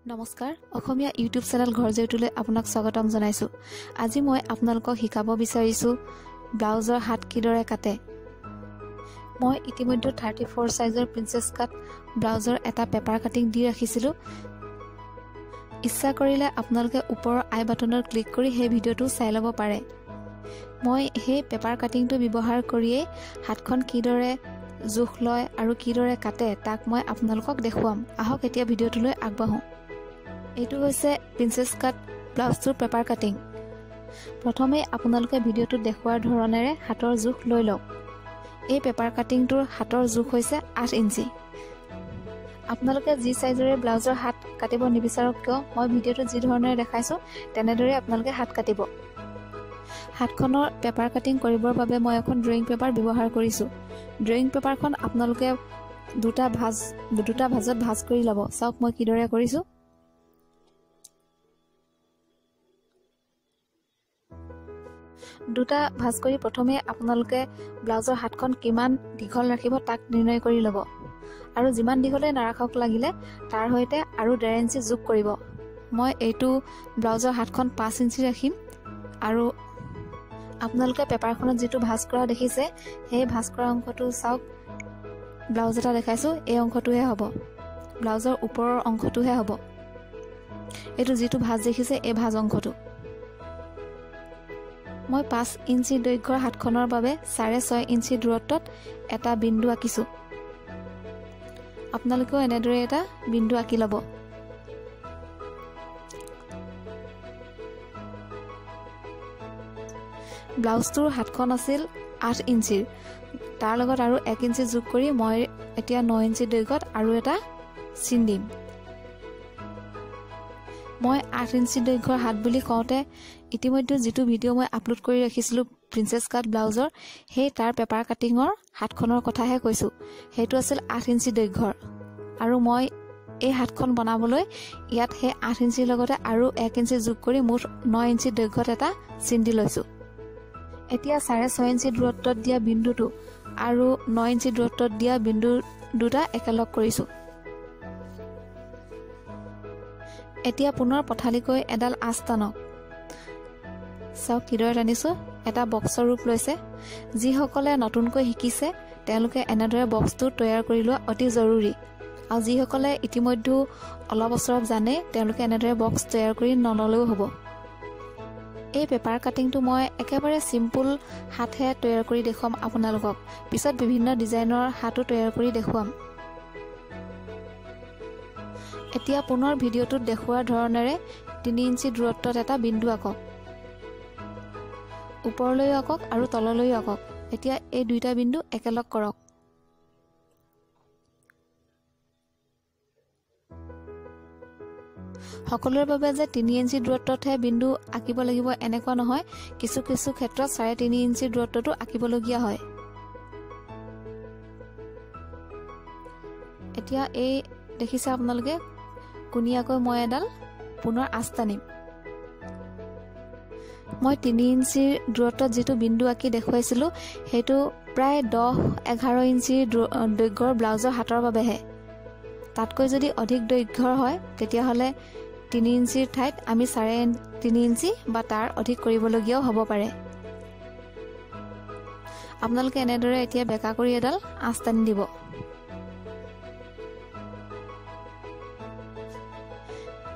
নমস্কাৰ অসমীয়া YouTube channel ঘৰ জেউতুলৈ আপোনাক স্বাগতম জনাইছো। আজি মই আপোনালোকক শিকাব বিচাৰিছো ব্লাউজৰ হাত কিদৰে কাটে। মই ইতিমধ্যে 34 সাইজৰ প্ৰিন্সেছ কাট ব্লাউজৰ এটা পেপাৰ কাটিং দি ৰাখিছিলো। ইচ্ছা কৰিলে আপোনালোকে ওপৰৰ আই বাটনত ক্লিক কৰি সেই ভিডিওটো চাই ল'ব পাৰে। মই সেই পেপাৰ কাটিংটো ব্যৱহাৰ কৰিয়ে হাতখন কিদৰে জোখ লয় আৰু কিদৰে কাটে তাক মই আপোনালোকক দেখুৱাম। আহক এতিয়া ভিডিওটোলৈ আগবাঢ়ো। এইটো হৈছে প্ৰিন্সেছ কাট ব্লাউজটোৰ পেপাৰ কাটিং। প্ৰথমে আপোনালোকে ভিডিওটোত দেখুৱাৰ ধৰণেৰে হাতৰ জোখ লৈ লওক। এই পেপাৰ কাটিংটোৰ হাতৰ জোখ হৈছে 8 ইঞ্চি। আপোনালোকে যি সাইজৰে ব্লাউজৰ হাত কাটিব নিবিচাৰক কিয় মই ভিডিওটো যি ধৰণেৰে দেখাইছো তেনেদৰে আপোনালোকে হাত কাটিব। হাতখনৰ পেপাৰ কাটিং কৰিবৰ বাবে মই এখন ড্ৰয়িং পেপাৰ ব্যৱহাৰ কৰিছো। ড্ৰয়িং পেপাৰখন আপোনালোকে দুটা ভাজত ভাজ কৰি ল'ব। চাওক মই কিদৰে কৰিছো। দুটা ভাজ কৰি প্ৰথমে আপোনালোকে ব্লাউজৰ হাতখন কিমান দীঘল ৰাখিব তাক নিৰ্ণয় কৰি ল'ব আৰু যিমান দীঘলে নাৰাখক লাগিলে তাৰ সৈতে আৰু 1.5 ইঞ্চি যোগ কৰিব। মই এইটো ব্লাউজৰ হাতখন 5 ইঞ্চি ৰাখিম আৰু আপোনালোকে পেপাৰখনত যেটো ভাজ কৰা দেখিছে সেই ভাজ কৰা অংশটো চাওক। ব্লাউজ এটা দেখাইছো এই অংশটোহে হ'ব, ব্লাউজৰ ওপৰৰ অংশটোহে হ'ব। এইটো যেটো ভাজ দেখিছে এই ভাজ অংশটো। মই 5 ইঞ্চি দৈৰ্ঘ্যৰ হাতখনৰ বাবে 6.5 ইঞ্চি দূৰত্বত এটা বিন্দু আঁকিছো। আপোনালোকেও এনেদৰে এটা বিন্দু আঁকি ল'ব। ব্লাউজটোৰ হাতখন আছিল 8 ইঞ্চিৰ, তাৰ লগত আৰু 1 ইঞ্চি যোগ কৰি মই এতিয়া 9 ইঞ্চি দৈৰ্ঘ্যত আৰু এটা চিন দিম। মই 8 ইঞ্চি দৈৰ্ঘ্যৰ হাত বুলি কওঁতে ইতিমধ্যে যেটো ভিডিও মই আপলোড কৰি ৰাখিছিলো প্ৰিন্সেছ কাট ব্লাউজৰ সেই তাৰ পেপাৰ কাটিঙৰ হাতখনৰ কথাহে কৈছো। সেইটো আছিল 8 ইঞ্চি দৈৰ্ঘ্যৰ আৰু মই এই হাতখন বনাবলৈ ইয়াত সেই 8 ইঞ্চিৰ লগতে আৰু 1 ইঞ্চি যোগ কৰি মুঠ 9 ইঞ্চি দৈৰ্ঘ্যত এটা চিন দি লৈছো। এতিয়া 6.5 ইঞ্চি দূৰত্বত দিয়া বিন্দুটো আৰু 9 ইঞ্চি দূৰত্বত দিয়া বিন্দু দুটা একেলগ কৰিছো। এতিয়া পুনৰ পথালিকৈ এডাল আঁচ টানক। চাওক কিদৰে টানিছো, এটা বক্সৰ ৰূপ লৈছে। যিসকলে নতুনকৈ শিকিছে তেওঁলোকে এনেদৰে বক্সটো তৈয়াৰ কৰি লোৱা অতি জৰুৰী আৰু যিসকলে ইতিমধ্যে অলপ বছৰত জানে তেওঁলোকে এনেদৰে বক্স তৈয়াৰ কৰি নললেও হ'ব। এই পেপাৰ কাটিংটো মই একেবাৰে সিম্পল হাতহে তৈয়াৰ কৰি দেখুৱাম আপোনালোকক। পিছত বিভিন্ন ডিজাইনৰ হাতো তৈয়াৰ কৰি দেখুৱাম। এতিয়া পুনৰ ভিডিওটোত দেখুৱাৰ ধৰণেৰে 3 ইঞ্চি দূৰত্বত এটা বিন্দু আঁকক। ওপৰলৈ আঁকক আৰু তললৈ আঁকক। এতিয়া এই দুইটা বিন্দু একেলগ কৰক। সকলোৰে বাবে যে 3 ইঞ্চি দূৰত্বতহে বিন্দু আঁকিব লাগিব এনেকুৱা নহয়, কিছু ক্ষেত্ৰত 3.5 ইঞ্চি দূৰত্বটো আঁকিবলগীয়া হয়। এতিয়া এই দেখিছে আপোনালোকে কুনিয়াকৈ মই এডাল পুনৰ আঁচ টানিম। মই 3 ইঞ্চিৰ দূৰত্বত যেটো বিন্দু আঁকি দেখুৱাইছিলো সেইটো প্ৰায় 10-11 ইঞ্চি দৈৰ্ঘ্যৰ ব্লাউজৰ হাতৰ বাবেহে। তাতকৈ যদি অধিক দৈৰ্ঘ্যৰ হয় তেতিয়াহ'লে 3 ইঞ্চিৰ ঠাইত আমি 3.5 ইঞ্চি বা তাৰ অধিক কৰিবলগীয়াও হ'ব পাৰে। আপোনালোকে এনেদৰে এতিয়া বেকা কৰি এডাল আঁচ টানি দিব।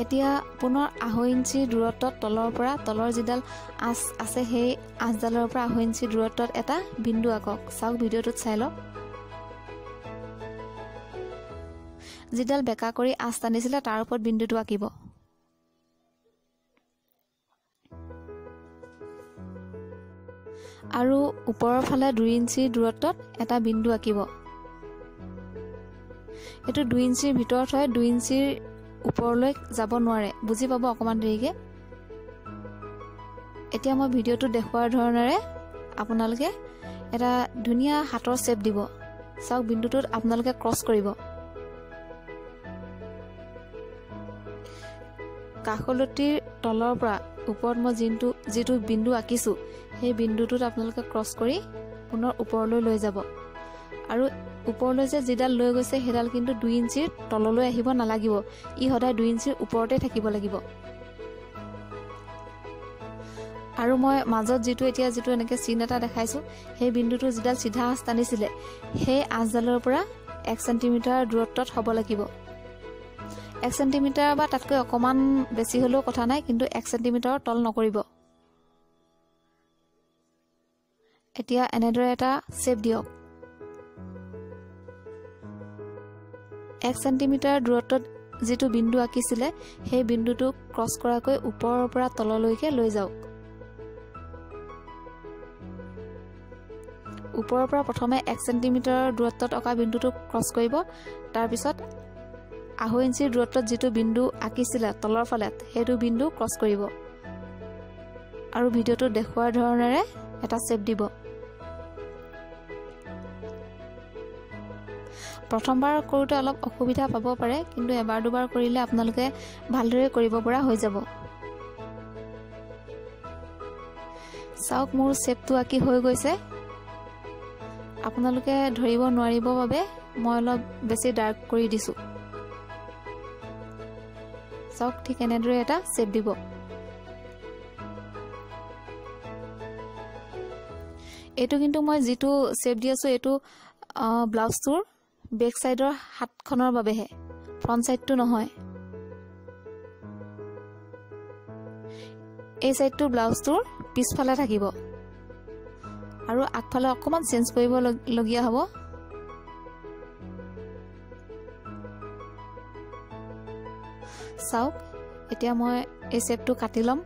এতিয়া পুনৰ 0.5 ইঞ্চি দূৰত্বত তলৰ যিডাল আঁচ আছে সেই আঁচডালৰ পৰা 0.5 ইঞ্চি দূৰত্বত এটা বিন্দু আঁকক। চাওক ভিডিওটোত চাই লওক। যিডাল বেকা কৰি আঁচ টানিছিলে তাৰ ওপৰত বিন্দুটো আঁকিব। আৰু ওপৰৰ ফালে 2 ইঞ্চি দূৰত্বত এটা বিন্দু আঁকিব। এইটো 2 ইঞ্চিৰ ভিতৰত হয়, 2 ইঞ্চিৰ ওপৰলৈ যাব নোৱাৰে, বুজি পাব অকমান দেৰিকে। এতিয়া মই ভিডিওটো দেখুৱাৰ ধৰণেৰে আপোনালোকে এটা ধুনীয়া হাতৰ শেপ দিব। চাওক বিন্দুটোত আপোনালোকে ক্ৰছ কৰিব। কাষলতিৰ তলৰ পৰা ওপৰত মই যেটো বিন্দু আঁকিছো সেই বিন্দুটোত আপোনালোকে ক্ৰছ কৰি পুনৰ ওপৰলৈ লৈ যাব আৰু ওপৰলৈ যে যিডাল লৈ গৈছে সেইডাল কিন্তু 2 ইঞ্চিৰ তললৈ আহিব নালাগিব ই সদায় 2 ইঞ্চিৰ ওপৰতে থাকিব লাগিব আৰু মই মাজত যেটো এতিয়া যেটো এনেকে চিন এটা দেখাইছো সেই বিন্দুটো যিডাল সিধা আঁচ টানিছিলে সেই আঁচডালৰ পৰা 1 সেন্টিমিটাৰ দূৰত্বত হ'ব লাগিব 1 সেন্টিমিটাৰ বা তাতকৈ অকমান বেছি হলেও কথা নাই কিন্তু 1 সেন্টিমিটাৰৰ তল নকৰিব এতিয়া এনেদৰে এটা শেপ দিয়ক 1 সেন্টিমিটাৰ দূৰত্বত যেটো বিন্দু আঁকিছিলে সেই বিন্দুটো ক্ৰস কৰাকৈ ওপৰৰ পৰা তললৈকে লৈ যাওক ওপৰৰ পৰা প্ৰথমে 1 সেন্টিমিটাৰ দূৰত্বত অকা বিন্দুটো ক্ৰস কৰিব তাৰ পিছত 1/2 ইঞ্চিৰ দূৰত্বত যেটো বিন্দু আঁকিছিলে তলৰ ফালে হেতু বিন্দু ক্ৰস কৰিব আৰু ভিডিওটো দেখুৱাৰ ধৰণেৰে এটা শেপ দিব প্ৰথমবাৰ কৰোতে অলপ অসুবিধা পাব পাৰে কিন্তু এবাৰ দুবাৰ কৰিলে আপোনালোকে ভালদৰে কৰিব পৰা হৈ যাব চাওক মোৰ শেপটো আঁকি হৈ গৈছে আপোনালোকে ধৰিব নোৱাৰিব বাবে মই অলপ বেছি ডাৰ্ক কৰি দিছো চাওক ঠিক এনেদৰে এটা শেপ দিব এটো কিন্তু মই যেটো শেপ দি আছো এটো ব্লাউজটোৰ বেক সাইডৰ হাতখনৰ বাবেহে ফ্ৰন্ট সাইডটো নহয় এই সাইডটো ব্লাউজটোৰ পিছফালে থাকিব আৰু আগফালে অকমান চেঞ্জ কৰিব লগিয়া হ'ব চাওক এতিয়া মই এই শেপটো কাটি লম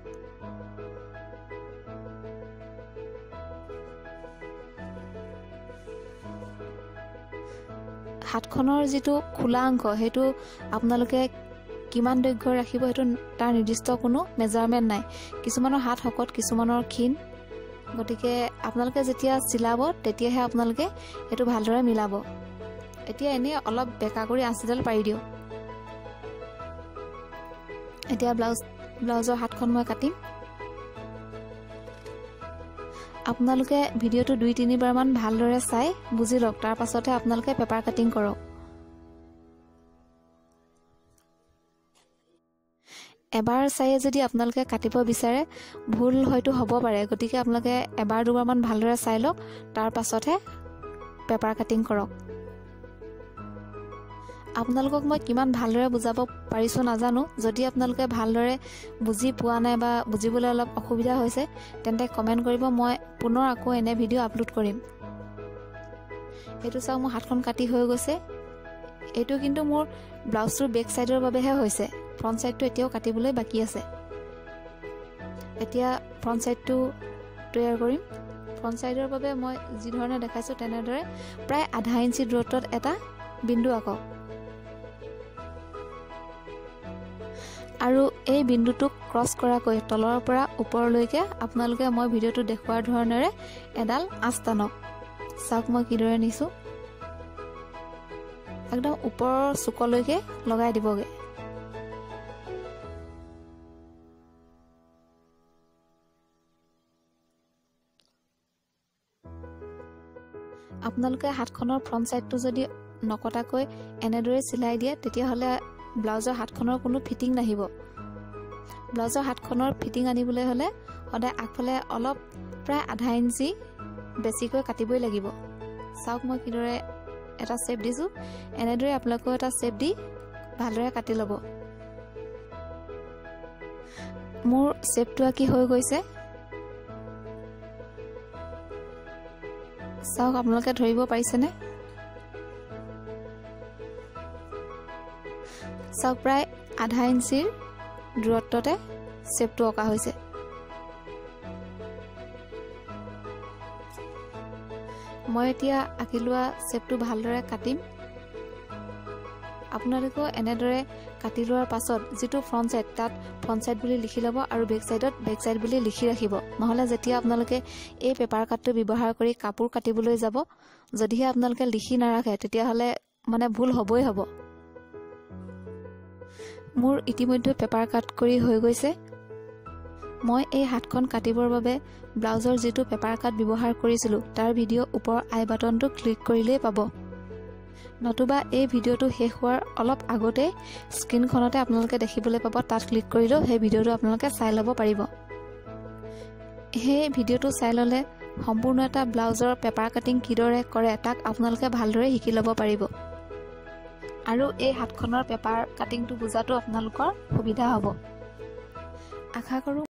হাতখনৰ যেটো খোলা অংশ হেতু আপোনালোকে কিমান দৈৰ্ঘ্য ৰাখিব হেতু তাৰ নিৰ্দিষ্ট কোনো মেজাৰমেন্ট নাই কিছুমানৰ হাত হকত কিছুমানৰ ক্ষীণ গতিকে আপোনালোকে যেতিয়া চিলাব তেতিয়াহে আপোনালোকে এটো ভালদৰে মিলাব এতিয়া এনে অলপ বেকা কৰি আঁচিডাল পাৰি দিও এতিয়া ব্লাউজৰ হাতখন মই কাটিম আপোনালোকে ভিডিওটো 2-3 বাৰ মান ভালদৰে চাই বুজি লওক তাৰ পাছতে আপোনালোকে পেপাৰ কাটিং কৰক এবাৰ চাইয়ে যদি আপোনালোকে কাটিব বিচাৰে ভুল হয়তো হ'ব পাৰে গতিকে আপোনালোকে এবাৰ দুবাৰ মান ভালদৰে চাই লওক তাৰ পাছতে পেপাৰ কাটিং কৰক আপোনালোকক মই কিমান ভালদৰে বুজাব পাৰিছো নাজানো যদি আপোনালোকে ভালদৰে বুজি পোৱা নাই বা বুজিবলৈ অলপ অসুবিধা হৈছে তেন্তে কমেন্ট কৰিব মই পুনৰ আকৌ এনে ভিডিও আপলোড কৰিম এটো চাও মোৰ হাতখন কাটি হৈ গৈছে এটো কিন্তু মোৰ ব্লাউজটোৰ বেক সাইডৰ বাবেহে হৈছে ফ্ৰন্ট সাইডটো এতিয়াও কাটিবলৈ বাকি আছে এতিয়া ফ্ৰন্ট সাইডটো তৈয়াৰ কৰিম ফ্ৰন্ট সাইডৰ বাবে মই যি ধৰণে দেখাইছো তেনেদৰে প্ৰায় 1/2 ইঞ্চি দূৰত্বত এটা বিন্দু আঁকক আৰু এই বিন্দুটো ক্ৰস কৰাকৈ তলৰ পৰা ওপৰলৈকে আপোনালোকে মই ভিডিওটো দেখুৱাৰ ধৰণেৰে এডাল আঁচ টানক চাওক মই কিদৰে নিছো একদম ওপৰৰ চুকলৈকে লগাই দিবগে আপোনালোকে হাতখনৰ ফ্ৰন্ট সাইডটো যদি নকটাকৈ এনেদৰে চিলাই দিয়ে তেতিয়া হলে ব্লাউজৰ হাতখনৰ কোনো ফিটিং নাহিব ব্লাউজৰ হাতখনৰ ফিটিং আনিবলৈ হলে সদায় আগফালে অলপ প্ৰায় 1/2 ইঞ্চি বেছিকৈ কাটিবই লাগিব চাওক মই কিদৰে এটা শেপ দিছো এনেদৰে আপোনালোকে এটা শেপ দি ভালদৰে কাটি ল'ব মোৰ শেপটো আঁকি হৈ গৈছে চাওক আপোনালোকে ধৰিব পাৰিছেনে চাওক প্ৰায় 1/2 ইঞ্চিৰ দূৰত্বতে শেপটো অঁকা হৈছে মই এতিয়া আঁকি লোৱা শেপটো ভালদৰে কাটিম আপোনালোকে এনেদৰে কাটি লোৱাৰ পাছত যেটো ফ্ৰন্ট সাইড তাত ফ্ৰন্ট সাইড বুলি লিখি লব আৰু বেক সাইডত বেক সাইড বুলি লিখি ৰাখিব নহলে যেতিয়া আপোনালোকে এই পেপাৰ কাটটো ব্যৱহাৰ কৰি কাপোৰ কাটিবলৈ যাব যদিহে আপোনালোকে লিখি নাৰাখে তেতিয়া হলে মানে ভুল হ'বই হ'ব মোৰ ইতিমধ্যে পেপাৰ কাট কৰি হৈ গৈছে মই এই হাতখন কাটিবৰ বাবে ব্লাউজৰ যেটো পেপাৰ কাট ব্যৱহাৰ কৰিছিলো তাৰ ভিডিও ওপৰ আই বাটনটো ক্লিক কৰিলেই পাব নতুবা এই ভিডিঅ'টো শেষ হোৱাৰ অলপ আগতে স্ক্ৰীনখনতে আপোনালোকে দেখিবলৈ পাব, তাত ক্লিক কৰিলেও সেই ভিডিঅ'টো আপোনালোকে চাই ল'ব পাৰিব। সেই ভিডিঅ'টো চাই ল'লে সম্পূৰ্ণ এটা ব্লাউজৰ পেপাৰ কাটিং কিদৰে কৰে তাক আপোনালোকে ভালদৰে শিকি ল'ব পাৰিব আৰু এই হাতখনৰ পেপাৰ কাটিংটো বুজাটো আপোনালোকৰ সুবিধা হ'ব। আশা কৰোঁ